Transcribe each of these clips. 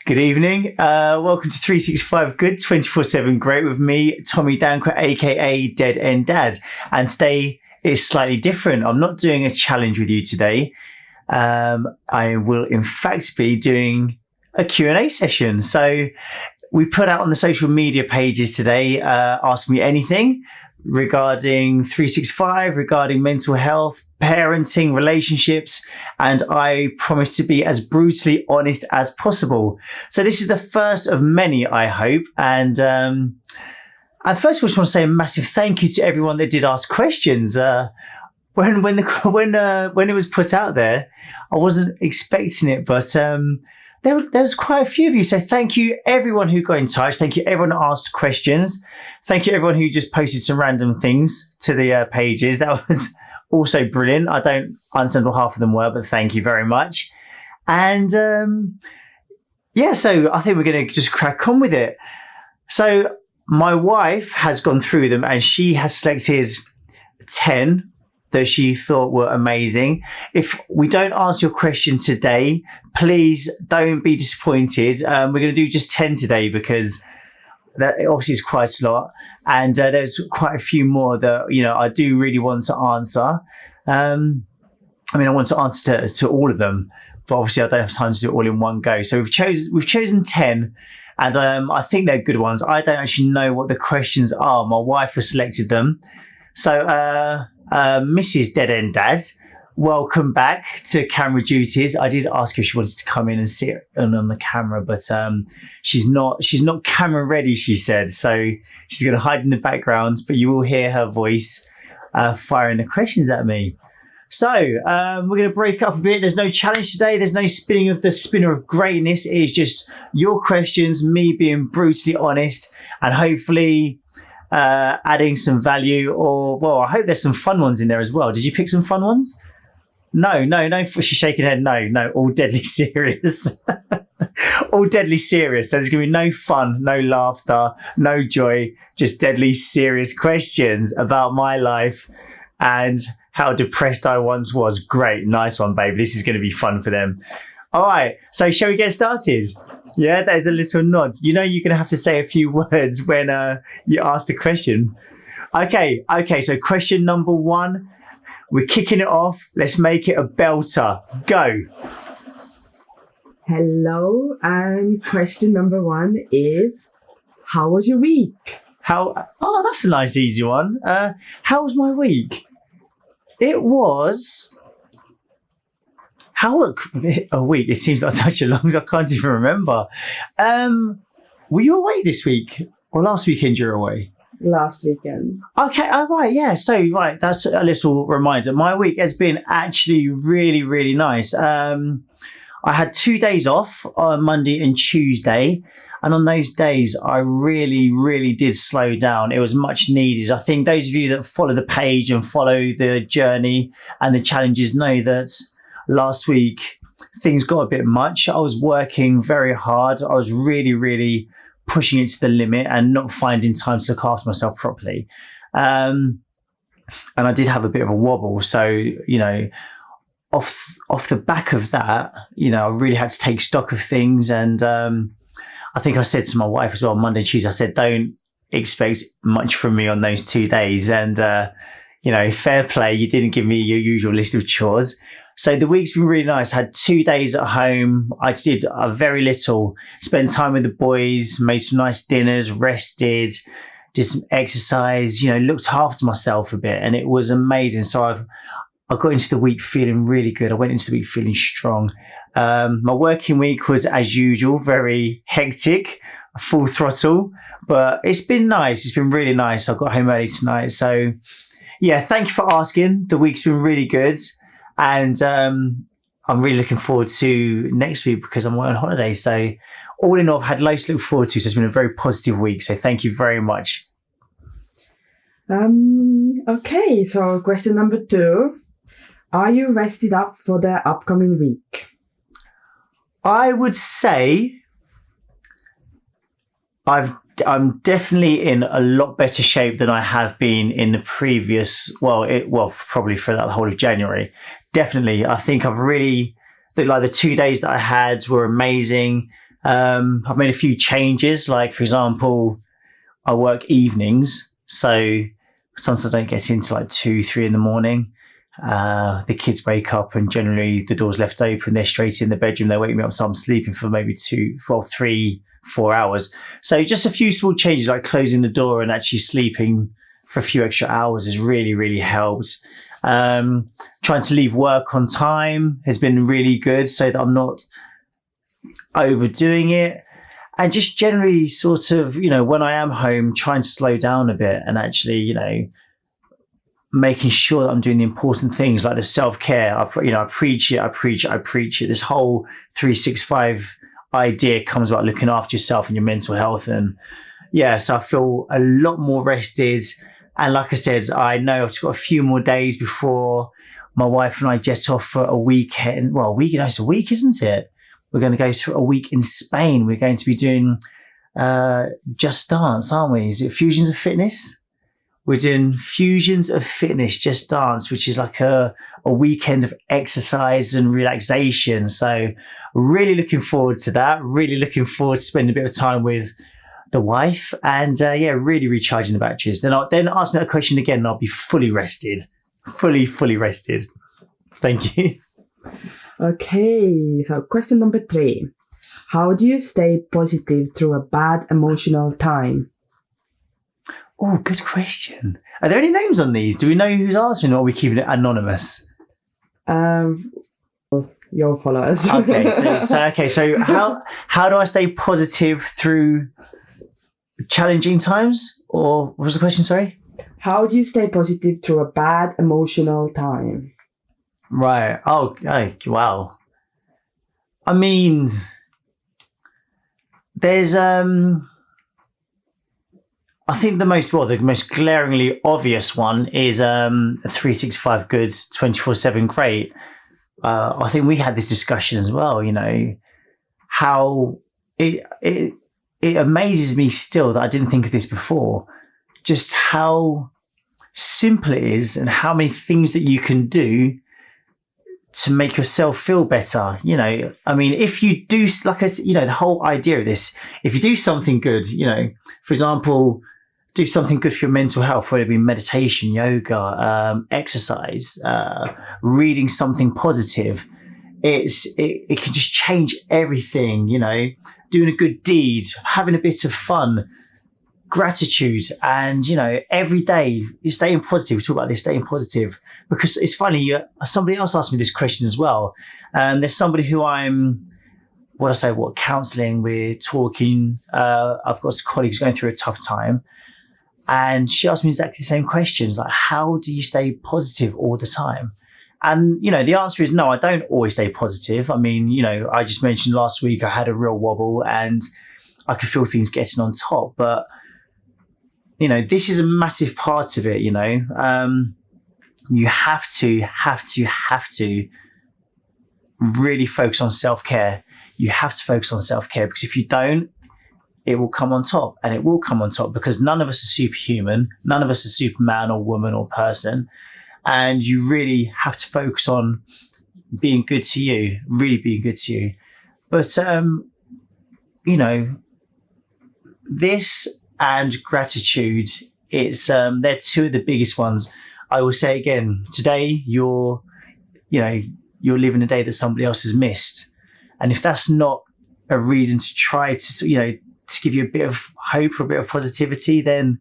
Good evening. Welcome to 365 Good 24/7 Great with me, Tommy Danquah, aka Deadenddad. And today is slightly different. I'm not doing a challenge with you today. I will in fact be doing a Q&A session. So we put out on the social media pages today, ask me anything regarding 365, regarding mental health, parenting, relationships, and I promise to be as brutally honest as possible. So this is the first of many, I hope. And I first of all just want to say a massive thank you to everyone that did ask questions. When it was put out there, I wasn't expecting it, but there was quite a few of you. So thank you everyone who got in touch. Thank you everyone who asked questions. Thank you everyone who just posted some random things to the pages. That was also brilliant. I don't understand what half of them were, but thank you very much. And so I think we're going to just crack on with it. So my wife has gone through them and she has selected 10 that she thought were amazing. If we don't answer your question today, please don't be disappointed. We're going to do just 10 today because that obviously is quite a lot. And there's quite a few more that, I do really want to answer. I want to answer to all of them, but obviously I don't have time to do it all in one go. So we've chosen 10 and I think they're good ones. I don't actually know what the questions are. My wife has selected them. So, Mrs. Deadenddad, welcome back to camera duties. I did ask her if she wanted to come in and sit on the camera, but she's not camera ready, she said. So she's going to hide in the background, but you will hear her voice firing the questions at me. So we're going to break up a bit. There's no challenge today. There's no spinning of the spinner of greatness. It is just your questions, me being brutally honest, and hopefully adding some value, I hope there's some fun ones in there as well. Did you pick some fun ones? No, she's shaking her head. No, all deadly serious. All deadly serious. So there's going to be no fun, no laughter, no joy, just deadly serious questions about my life and how depressed I once was. Great, nice one, babe. This is going to be fun for them. All right, so shall we get started? Yeah, there's a little nod. You're going to have to say a few words when you ask the question. Okay, so question number 1. We're kicking it off. Let's make it a belter. Go. Hello, and question number 1 is, how was your week? Oh, that's a nice, easy one. How was my week? It was... a week? It seems like such a long... I can't even remember. Were you away this week? Or last weekend you were away? Last weekend. Okay, right, yeah. So, right, that's a little reminder. My week has been actually really, really nice. I had 2 days off on Monday and Tuesday. And on those days, I really, really did slow down. It was much needed. I think those of you that follow the page and follow the journey and the challenges know that last week, things got a bit much. I was working very hard. I was really, really pushing it to the limit and not finding time to look after myself properly. And I did have a bit of a wobble. So, off the back of that, I really had to take stock of things. And I think I said to my wife as well, Monday and Tuesday, I said, don't expect much from me on those 2 days. And, fair play, you didn't give me your usual list of chores. So the week's been really nice. I had 2 days at home. I did very little, spent time with the boys, made some nice dinners, rested, did some exercise, looked after myself a bit, and it was amazing. So I got into the week feeling really good. I went into the week feeling strong. My working week was, as usual, very hectic, full throttle, but it's been nice. It's been really nice. I got home early tonight. So yeah, thank you for asking. The week's been really good. And I'm really looking forward to next week because I'm on holiday. So all in all, I've had loads to look forward to. So it's been a very positive week. So thank you very much. Okay, so question number 2. Are you rested up for the upcoming week? I would say I'm definitely in a lot better shape than I have been in the previous, probably for the whole of January. Definitely. I think I've really, the 2 days that I had were amazing. I've made a few changes. Like, for example, I work evenings, so sometimes I don't get into like 2, 3 in the morning. The kids wake up and generally the door's left open. They're straight in the bedroom. They wake me up, so I'm sleeping for maybe 3, 4 hours. So just a few small changes, like closing the door and actually sleeping for a few extra hours has really, really helped. Trying to leave work on time has been really good so that I'm not overdoing it. And just generally sort of, when I am home, trying to slow down a bit and actually, making sure that I'm doing the important things like the self-care. I preach it. This whole 365 idea comes about looking after yourself and your mental health. And so I feel a lot more rested. And like I said, I know I've got a few more days before my wife and I jet off for a weekend. Well, it's a week, isn't it? We're going to go to a week in Spain. We're going to be doing Just Dance, aren't we? Is it Fusions of Fitness? We're doing Fusions of Fitness, Just Dance, which is like a weekend of exercise and relaxation. So really looking forward to that. Really looking forward to spending a bit of time with the wife and really recharging the batteries. Then ask me that question again and I'll be fully rested. Fully rested. Thank you. Okay, so question number 3. How do you stay positive through a bad emotional time? Oh, good question. Are there any names on these? Do we know who's answering or are we keeping it anonymous? Your followers. So how do I stay positive through challenging times? Or what was the question, sorry? How do you stay positive through a bad emotional time? Right. Oh, wow. I mean, there's I think the most glaringly obvious one is 365 good, 24/7 great. I think we had this discussion as well. How it amazes me still that I didn't think of this before. Just how simple it is, and how many things that you can do to make yourself feel better. I mean, if you do, like I said, the whole idea of this, if you do something good, for example, do something good for your mental health, whether it be meditation, yoga, exercise, reading something positive, it can just change everything, doing a good deed, having a bit of fun, gratitude, and, every day you're staying positive. We talk about this, staying positive, because it's funny, somebody else asked me this question as well. There's somebody who I'm, counselling, we're talking, I've got colleagues going through a tough time, and she asked me exactly the same questions, like, how do you stay positive all the time? And, the answer is no, I don't always stay positive. I mean, I just mentioned last week I had a real wobble and I could feel things getting on top, but this is a massive part of it. You have to really focus on self-care. You have to focus on self-care, because if you don't, it will come on top, and it will come on top because none of us are superhuman. None of us are Superman or woman or person. And you really have to focus on being good to you, really being good to you. But, this and gratitude, they're two of the biggest ones. I will say again, today you're living a day that somebody else has missed. And if that's not a reason to try to give you a bit of hope or a bit of positivity, then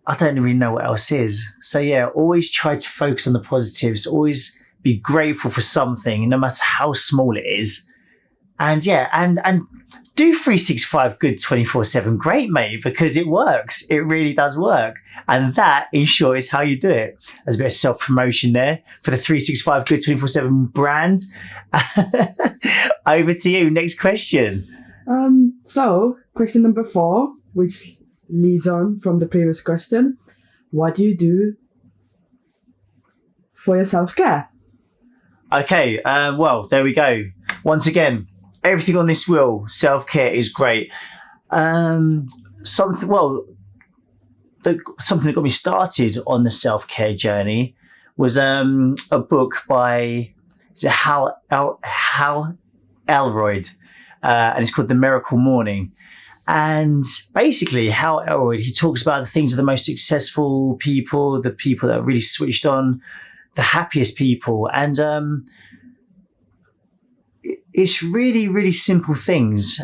I don't really know what else is. So always try to focus on the positives, always be grateful for something, no matter how small it is. And and do 365 good 24/7 great, mate, because it works. It really does work. And that, in short, is how you do it. There's a bit of self-promotion there for the 365 good 24/7 brand. Over to you. Next question. So question number 4, which leads on from the previous question. What do you do for your self-care? Okay, well, there we go. Once again, everything on this wheel, self-care is great. Something that got me started on the self-care journey was a book by Hal Elroyd. and it's called The Miracle Morning. And basically, Hal Elrod, he talks about the things of the most successful people, the people that are really switched on, the happiest people. And it's really, really simple things.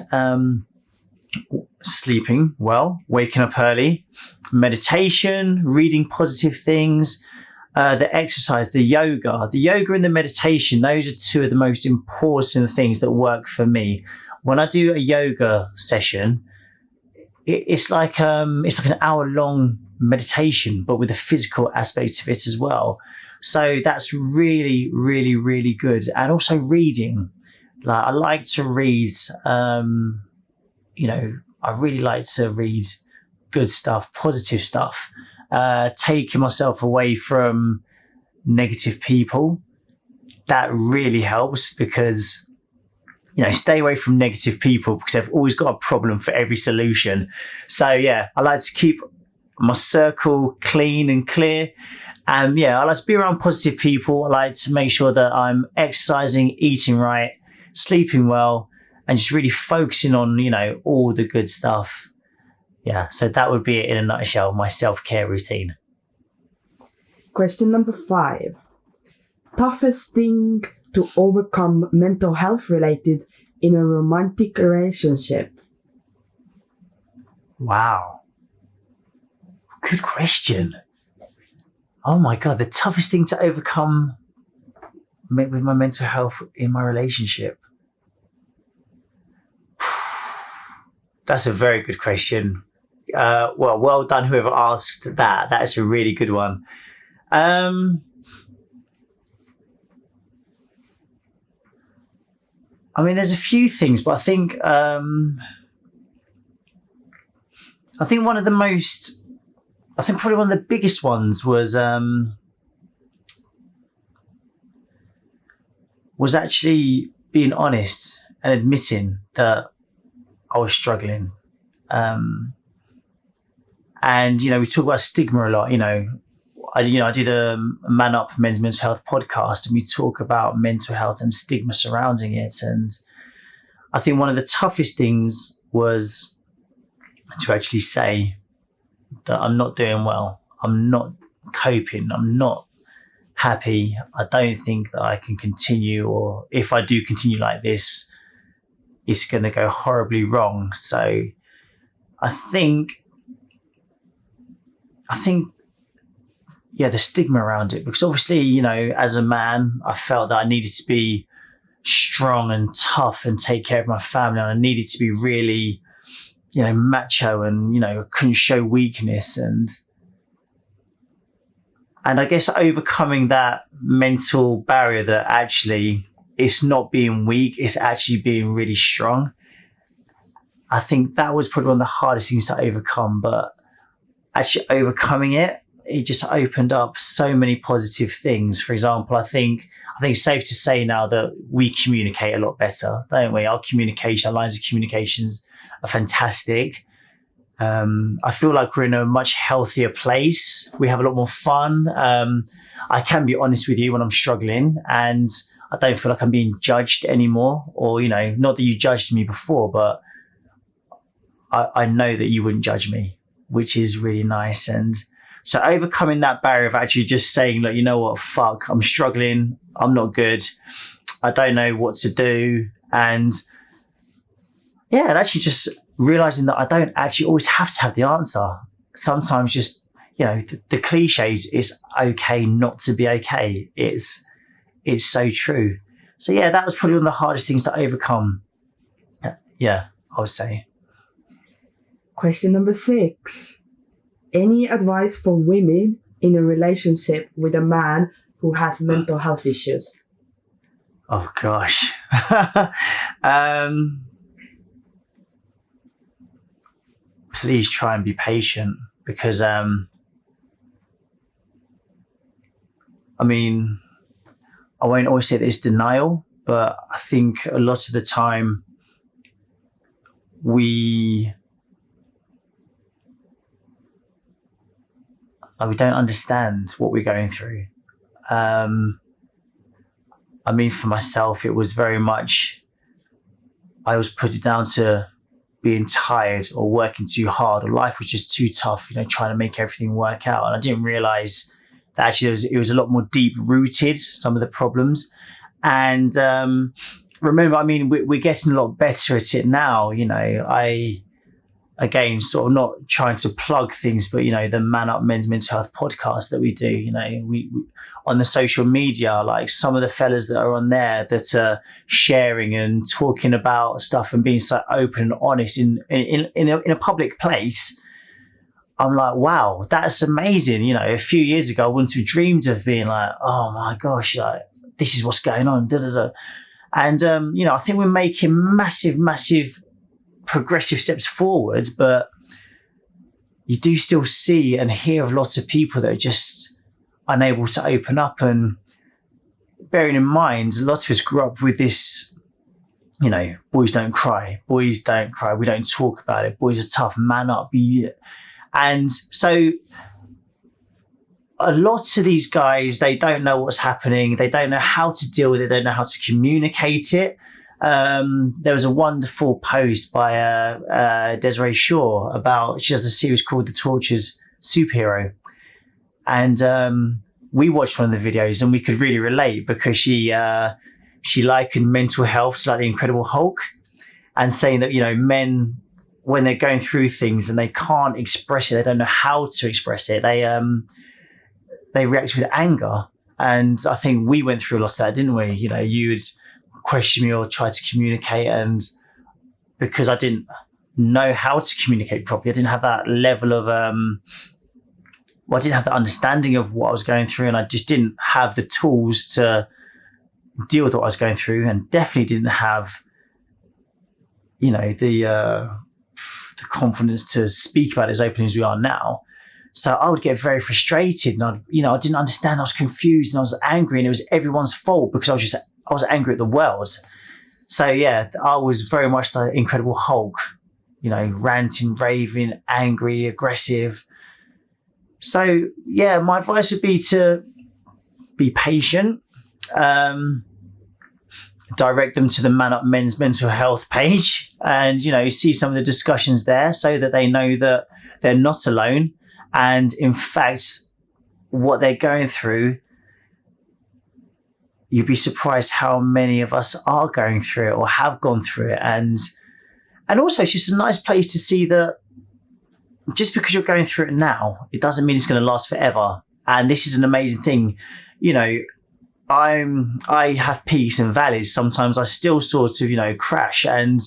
Sleeping well, waking up early, meditation, reading positive things, the exercise, the yoga and the meditation. Those are two of the most important things that work for me. When I do a yoga session, it's like an hour-long meditation, but with the physical aspects of it as well. So that's really, really, really good. And also reading. Like, I like to read. I really like to read good stuff, positive stuff. Taking myself away from negative people. That really helps because, stay away from negative people because they've always got a problem for every solution. So yeah, I like to keep my circle clean and clear. And I like to be around positive people. I like to make sure that I'm exercising, eating right, sleeping well, and just really focusing on, all the good stuff. Yeah, so that would be it in a nutshell, my self-care routine. Question number 5. Toughest thing to overcome mental health related in a romantic relationship? Wow. Good question. Oh my God, the toughest thing to overcome with my mental health in my relationship. That's a very good question. Well done whoever asked that. That's a really good one. There's a few things, but I think probably one of the biggest ones was actually being honest and admitting that I was struggling. And, we talk about stigma a lot. I do the Man Up Men's Mental Health podcast, and we talk about mental health and stigma surrounding it. And I think one of the toughest things was to actually say that I'm not doing well. I'm not coping. I'm not happy. I don't think that I can continue, or if I do continue like this, it's going to go horribly wrong. So I think, the stigma around it, because obviously, as a man, I felt that I needed to be strong and tough and take care of my family. And I needed to be really, macho and, I couldn't show weakness. And I guess overcoming that mental barrier that actually it's not being weak, it's actually being really strong. I think that was probably one of the hardest things to overcome, but actually overcoming it just opened up so many positive things. For example, I think it's safe to say now that we communicate a lot better, don't we? Our lines of communications are fantastic. I feel like we're in a much healthier place. We have a lot more fun. I can be honest with you when I'm struggling, and I don't feel like I'm being judged anymore, or, not that you judged me before, but I know that you wouldn't judge me, which is really nice. And so overcoming that barrier of actually just saying, look, you know what, fuck, I'm struggling. I'm not good. I don't know what to do. And actually just realizing that I don't actually always have to have the answer. Sometimes just, the cliches, it's okay not to be okay. It's so true. So that was probably one of the hardest things to overcome. Yeah, I would say. Question number 6. Any advice for women in a relationship with a man who has mental health issues? Oh gosh. Please try and be patient, because I won't always say that it's denial, but I think a lot of the time we don't understand what we're going through. For myself, it was very much I always put it down to being tired or working too hard, or life was just too tough, trying to make everything work out. And I didn't realize that actually it was a lot more deep rooted, some of the problems. And remember, I mean, we're getting a lot better at it now. Again, sort of not trying to plug things, but the Man Up Men's Mental Health podcast that we do, we on the social media, like some of the fellas that are on there that are sharing and talking about stuff and being so open and honest in a public place. I'm like, wow, that's amazing. A few years ago, I wouldn't have dreamed of being like, oh my gosh, like this is what's going on. Da, da, da. And I think we're making massive progressive steps forwards, but you do still see and hear of lots of people that are just unable to open up. And bearing in mind, a lot of us grew up with this, boys don't cry, we don't talk about it, boys are tough, man up. And so a lot of these guys, they don't know what's happening, they don't know how to deal with it, they don't know how to communicate it. There was a wonderful post by Desiree Shaw about, she has a series called The Tortured Superhero. And we watched one of the videos and we could really relate, because she likened mental health to like the Incredible Hulk, and saying that, men, when they're going through things and they can't express it, they don't know how to express it, they react with anger. And I think we went through a lot of that, didn't we? You'd question me or try to communicate, and because I didn't know how to communicate properly, I didn't have that level of I didn't have the understanding of what I was going through, and I just didn't have the tools to deal with what I was going through, and definitely didn't have the confidence to speak about it as openly as we are now. So I would get very frustrated, and I didn't understand, I was confused and I was angry, and it was everyone's fault because I was angry at the world. So yeah, I was very much the Incredible Hulk, ranting, raving, angry, aggressive. So yeah, my advice would be to be patient, direct them to the Man Up Men's Mental Health page, and see some of the discussions there, so that they know that they're not alone. And in fact, what they're going through, you'd be surprised how many of us are going through it or have gone through it. And also, it's just a nice place to see that just because you're going through it now, it doesn't mean it's going to last forever. And this is an amazing thing. I have peaks and valleys. Sometimes I still sort of, crash. And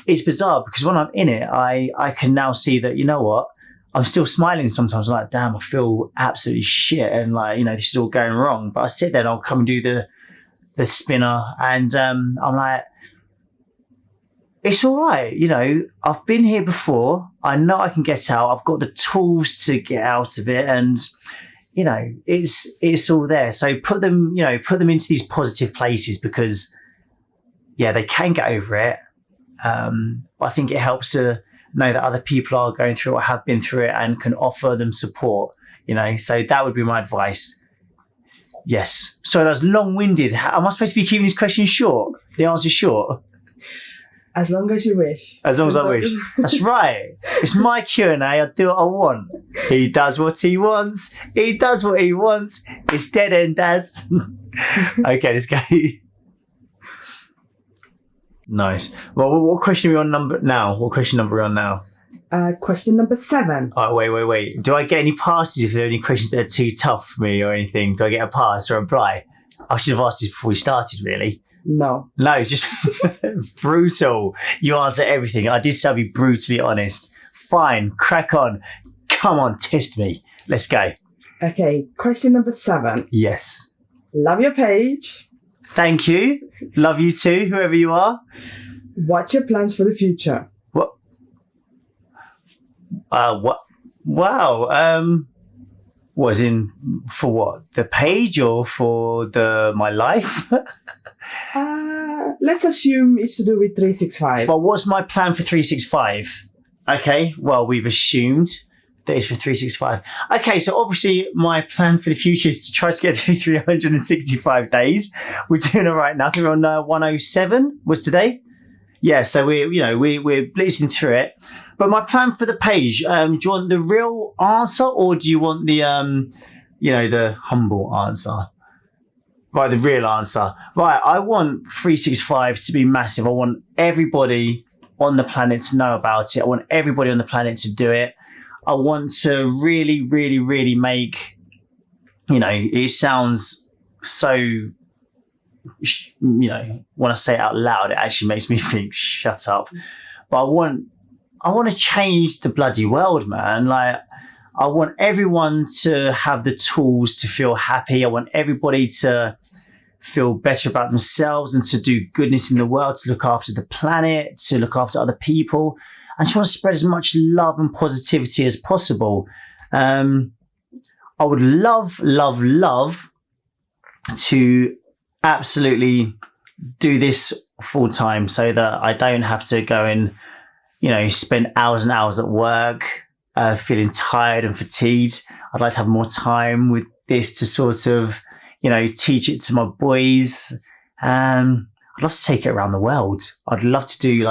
it's bizarre because when I'm in it, I can now see that, what? I'm still smiling sometimes. I'm like, damn, I feel absolutely shit. And this is all going wrong. But I sit there and I'll come and do the spinner. And I'm like, it's all right. I've been here before. I know I can get out. I've got the tools to get out of it. And, it's all there. So put them into these positive places, because, yeah, they can get over it. I think it helps to know that other people are going through or have been through it and can offer them support, so that would be my advice. Yes. So that was long-winded. Am I supposed to be keeping these questions short? The answer's short. As long as you wish. As long as I wish. That's right. It's my Q&A. I do what I want. He does what he wants. He does what he wants. It's Deadenddad. Okay, let's go. Nice. Well, what question are we on now? What question number are we on now? Question number 7. Oh, wait. Do I get any passes if there are any questions that are too tough for me or anything? Do I get a pass or a reply? I should have asked this before we started, really. No, just brutal. You answer everything. I did say I'd be brutally honest. Fine, crack on. Come on, test me. Let's go. Okay, question number 7. Yes. Love your page. Thank you. Love you too, whoever you are. What's your plans for the future? What? Wow. Was in for what? The page or for my life? Let's assume it's to do with 365. Well, what's my plan for 365? Okay, well, we've assumed that it's for 365. Okay, so obviously my plan for the future is to try to get through 365 days. We're doing all right now. I think we're on 107 was today. yeah, so we're blitzing through it. But my plan for the page, do you want the real answer or do you want the the humble answer? Right, the real answer. Right, I want 365 to be massive. I want everybody on the planet to know about it. I want everybody on the planet to do it. I want to really, really, really make, it sounds so, when I say it out loud, it actually makes me think, shut up. But I want to change the bloody world, man. Like, I want everyone to have the tools to feel happy. I want everybody to feel better about themselves and to do goodness in the world, to look after the planet, to look after other people. I just want to spread as much love and positivity as possible. I would love, love, love to absolutely do this full time so that I don't have to go and, spend hours and hours at work, feeling tired and fatigued. I'd like to have more time with this to sort of, teach it to my boys. I'd love to take it around the world. I'd love to do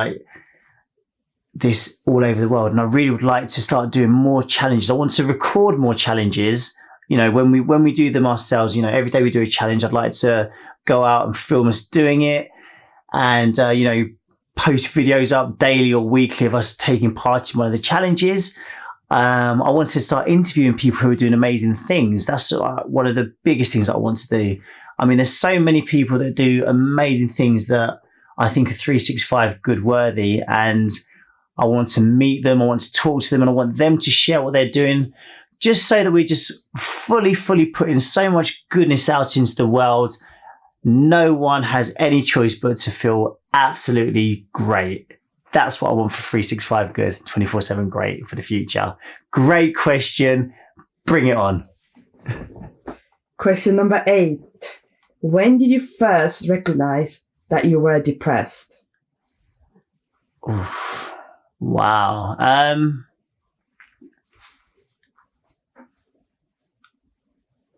this all over the world. And I really would like to start doing more challenges. I want to record more challenges. When we do them ourselves, every day we do a challenge, I'd like to go out and film us doing it and, post videos up daily or weekly of us taking part in one of the challenges. I want to start interviewing people who are doing amazing things. That's one of the biggest things that I want to do. I mean, there's so many people that do amazing things that I think are 365 good worthy, and I want to meet them. I want to talk to them, and I want them to share what they're doing, just so that we just fully putting so much goodness out into the world. No one has any choice but to feel absolutely great. That's what I want for 365 good, 24/7 great for the future. Great question. Bring it on. Question number 8. When did you first recognize that you were depressed? Oof. Wow.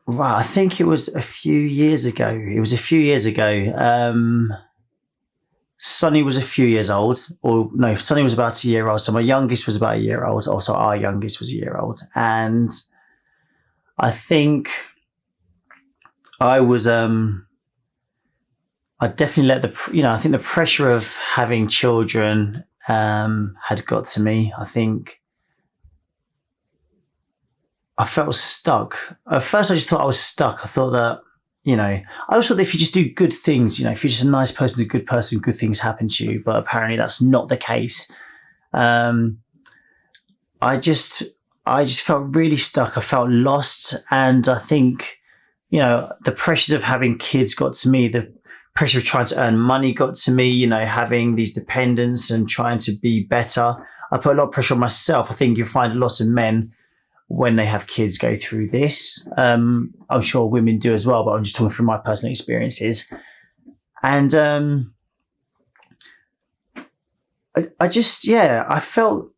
Right, I think it was a few years ago. Sonny was a few years old, or no, Sonny was about a year old. So my youngest was about a year old. Also, our youngest was a year old. And I think I was, I definitely let I think the pressure of having children had got to me. I think I felt stuck. At first, I just thought I was stuck. I thought that, I always thought that if you just do good things, if you're just a nice person, a good person, good things happen to you. But apparently that's not the case. I just felt really stuck. I felt lost. And I think, the pressures of having kids got to me. The pressure of trying to earn money got to me, having these dependents and trying to be better. I put a lot of pressure on myself. I think you find a lot of men when they have kids go through this. I'm sure women do as well, but I'm just talking from my personal experiences. And I felt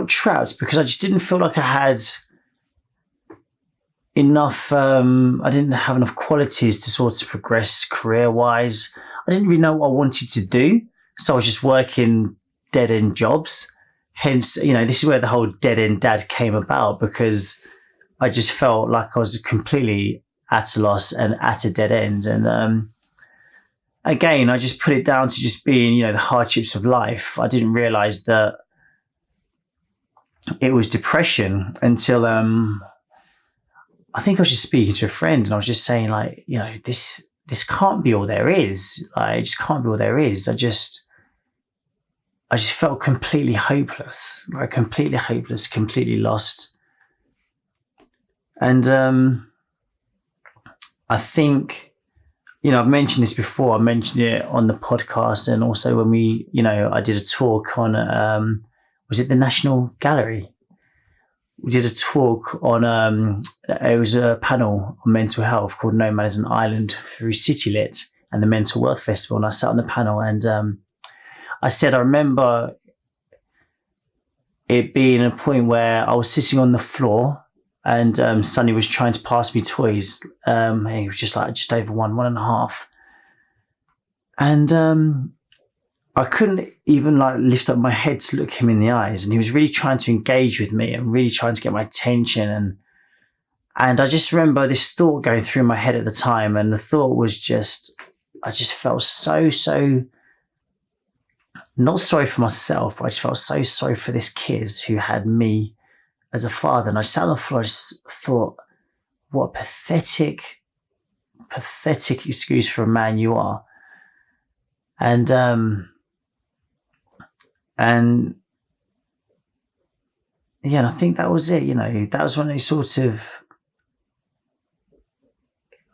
trapped because I just didn't feel like I had enough, I didn't have enough qualities to sort of progress career-wise. I didn't really know what I wanted to do. So I was just working dead-end jobs. Hence, this is where the whole Deadenddad came about, because I just felt like I was completely at a loss and at a dead end. And again, I just put it down to just being, the hardships of life. I didn't realize that it was depression until I think I was just speaking to a friend, and I was just saying, like, this can't be all there is. Like, it just can't be all there is. I just felt completely hopeless, completely lost. And I think, I've mentioned this before. I mentioned it on the podcast, and also when we, I did a talk on, was it the National Gallery? We did a talk on, it was a panel on mental health called No Man is an Island through CityLit and the Mental Wealth Festival. And I sat on the panel, and I said, I remember it being a point where I was sitting on the floor, and Sonny was trying to pass me toys. He was just over 1.5. And I couldn't even like lift up my head to look him in the eyes, and he was really trying to engage with me and really trying to get my attention. And I just remember this thought going through my head at the time, and the thought was I just felt so not sorry for myself, but I just felt so sorry for this kid who had me as a father. And I sat on the floor, I just thought, what a pathetic excuse for a man you are. And yeah, and I think that was it, you know. That was when it sort of,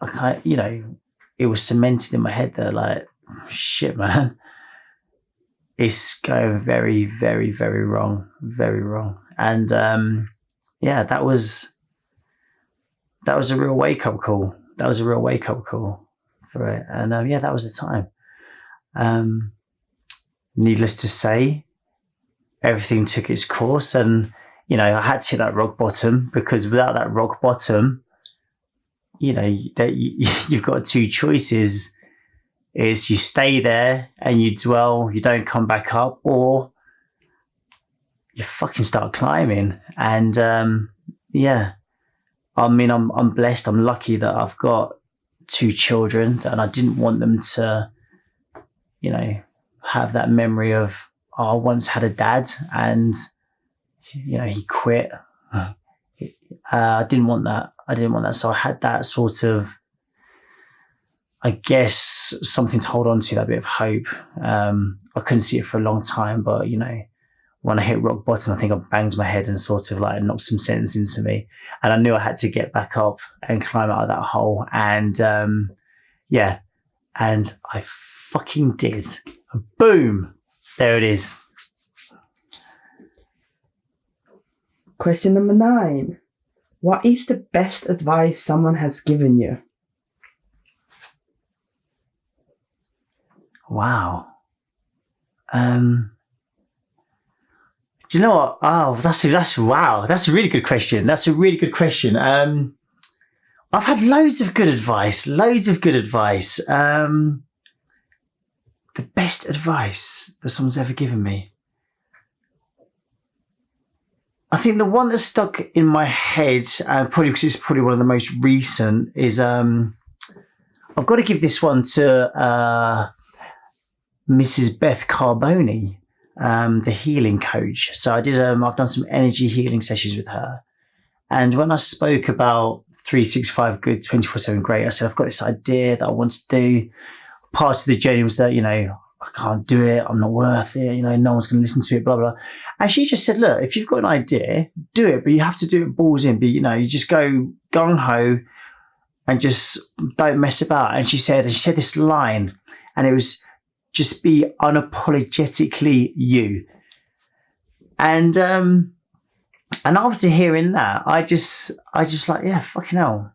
it was cemented in my head that like, shit, man, it's going very, very, very wrong, very wrong. And yeah, that was a real wake up call. That was a real wake up call for it. And yeah, that was the time. Needless to say, everything took its course, and you know, I had to hit that rock bottom, because without that rock bottom, you know, you've got two choices: is you stay there and you dwell, you don't come back up, or you fucking start climbing. And yeah, I mean, I'm blessed. I'm lucky that I've got two children, and I didn't want them to, you know, have that memory of, oh, I once had a dad and, you know, he quit. I didn't want that. So I had that sort of, I guess, something to hold on to, that bit of hope. I couldn't see it for a long time, but, you know, when I hit rock bottom, I think I banged my head and sort of like knocked some sense into me. And I knew I had to get back up and climb out of that hole. And yeah, and I fucking did. Boom! There it is. Question number 9. What is the best advice someone has given you? Wow. Do you know what? Oh, that's wow. That's a really good question. I've had loads of good advice. The best advice that someone's ever given me. I think the one that stuck in my head, probably because it's probably one of the most recent, is I've got to give this one to Mrs. Beth Carboni, the healing coach. So I've done some energy healing sessions with her. And when I spoke about 365 good, 24/7 great, I said, I've got this idea that I want to do. Part of the journey was that, you know, I can't do it, I'm not worth it, you know, no one's going to listen to it, blah, blah. And she just said, look, if you've got an idea, do it, but you have to do it balls in. But, you know, you just go gung-ho and just don't mess about. And she said this line, and it was, just be unapologetically you. And after hearing that, I just like, yeah, fucking hell,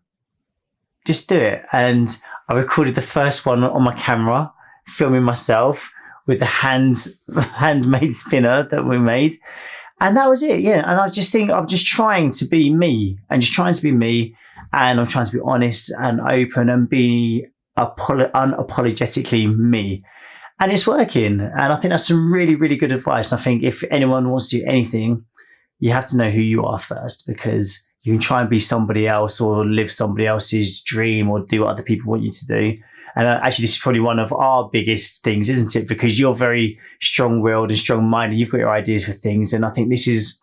just do it. And I recorded the first one on my camera, filming myself with the handmade spinner that we made. And that was it, yeah. And I just think I'm just trying to be me, and I'm trying to be honest and open and be unapologetically me. And it's working. And I think that's some really, really good advice. And I think if anyone wants to do anything, you have to know who you are first, because you can try and be somebody else or live somebody else's dream or do what other people want you to do. And actually, this is probably one of our biggest things, isn't it? Because you're very strong-willed and strong-minded. You've got your ideas for things. And I think this is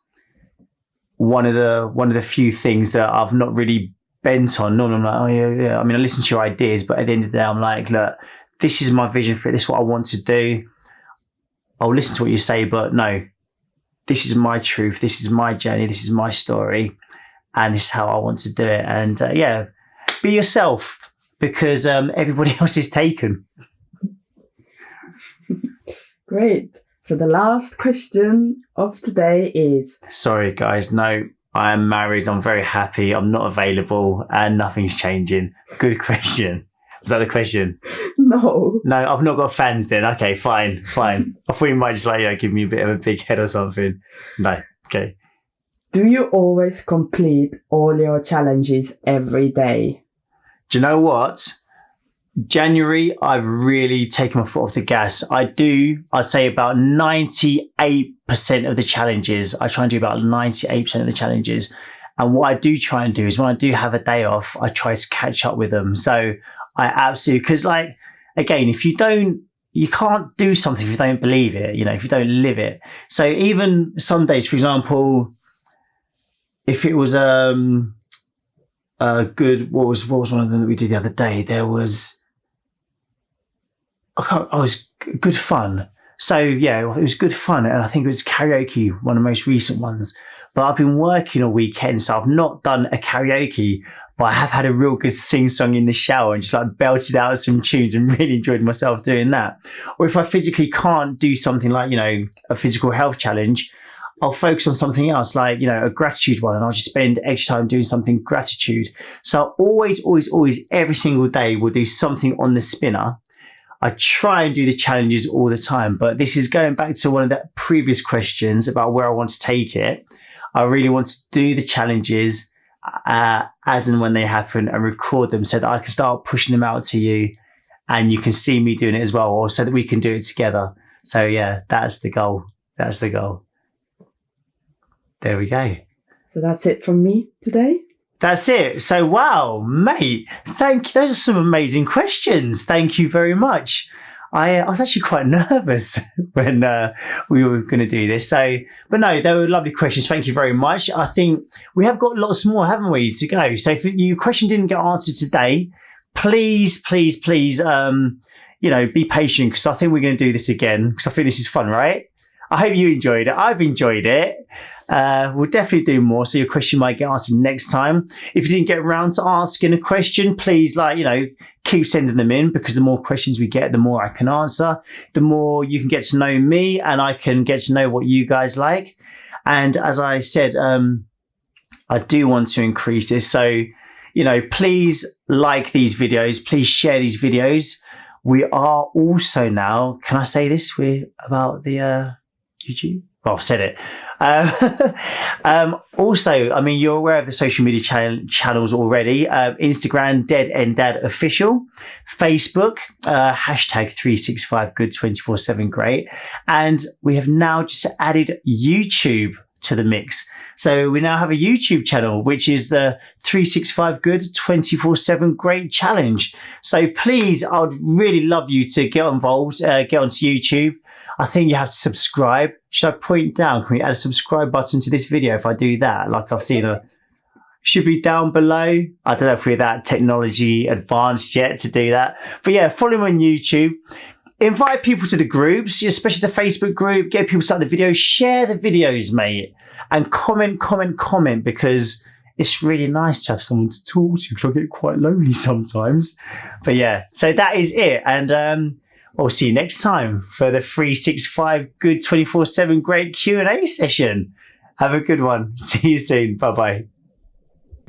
one of the few things that I've not really bent on. No, I'm like, oh yeah. I mean, I listen to your ideas, but at the end of the day, I'm like, look, this is my vision for it. This is what I want to do. I'll listen to what you say, but no, this is my truth. This is my journey. This is my story. And this is how I want to do it. And yeah, be yourself, because everybody else is taken. Great. So the last question of today is... Sorry, guys. No, I am married. I'm very happy. I'm not available and nothing's changing. Good question. Was that the question? No. No, I've not got fans then. Okay, fine. I thought you might just like, give me a bit of a big head or something. No, okay. Do you always complete all your challenges every day? Do you know what? January, I've really taken my foot off the gas. I'd say about 98% of the challenges. I try and do about 98% of the challenges. And what I do try and do is when I do have a day off, I try to catch up with them. So I absolutely, because like, again, you can't do something if you don't believe it, if you don't live it. So even some days, for example, if it was what was one of them that we did the other day? There was, good fun. So yeah, it was good fun. And I think it was karaoke, one of the most recent ones. But I've been working all weekend, so I've not done a karaoke, but I have had a real good sing-song in the shower and just like belted out some tunes and really enjoyed myself doing that. Or if I physically can't do something like, a physical health challenge, I'll focus on something else, like, a gratitude one, and I'll just spend extra time doing something gratitude. So always, every single day, we'll do something on the spinner. I try and do the challenges all the time, but this is going back to one of the previous questions about where I want to take it. I really want to do the challenges as and when they happen and record them so that I can start pushing them out to you and you can see me doing it as well, or so that we can do it together. So yeah, that's the goal. That's the goal. There we go. So that's it from me today. That's it. So, wow, mate, thank you. Those are some amazing questions. Thank you very much. I was actually quite nervous when we were going to do this. So, but no, they were lovely questions. Thank you very much. I think we have got lots more, haven't we, to go? So if your question didn't get answered today, please, be patient, because I think we're going to do this again, because I think this is fun, right? I hope you enjoyed it. I've enjoyed it. We'll definitely do more, so your question might get answered next time. If you didn't get around to asking a question, please, keep sending them in, because the more questions we get, the more I can answer, the more you can get to know me and I can get to know what you guys like. And as I said, I do want to increase this. So, please like these videos, please share these videos. We are also now, can I say this? We're about the YouTube? Well, I've said it. Also, I mean, you're aware of the social media channels already. Instagram, Deadenddad Official. Facebook, hashtag 365good247 great. And we have now just added YouTube to the mix. So we now have a YouTube channel, which is the 365 Good 24/7 Great Challenge. So please, I'd really love you to get involved, get onto YouTube. I think you have to subscribe. Should I point down? Can we add a subscribe button to this video if I do that? Like I've seen should be down below. I don't know if we're that technology advanced yet to do that. But yeah, follow me on YouTube. Invite people to the groups, especially the Facebook group. Get people to start the videos. Share the videos, mate. And comment, because it's really nice to have someone to talk to, because I get quite lonely sometimes. But yeah, so that is it. And I'll see you next time for the 365 Good 24/7 Great Q&A session. Have a good one. See you soon. Bye-bye.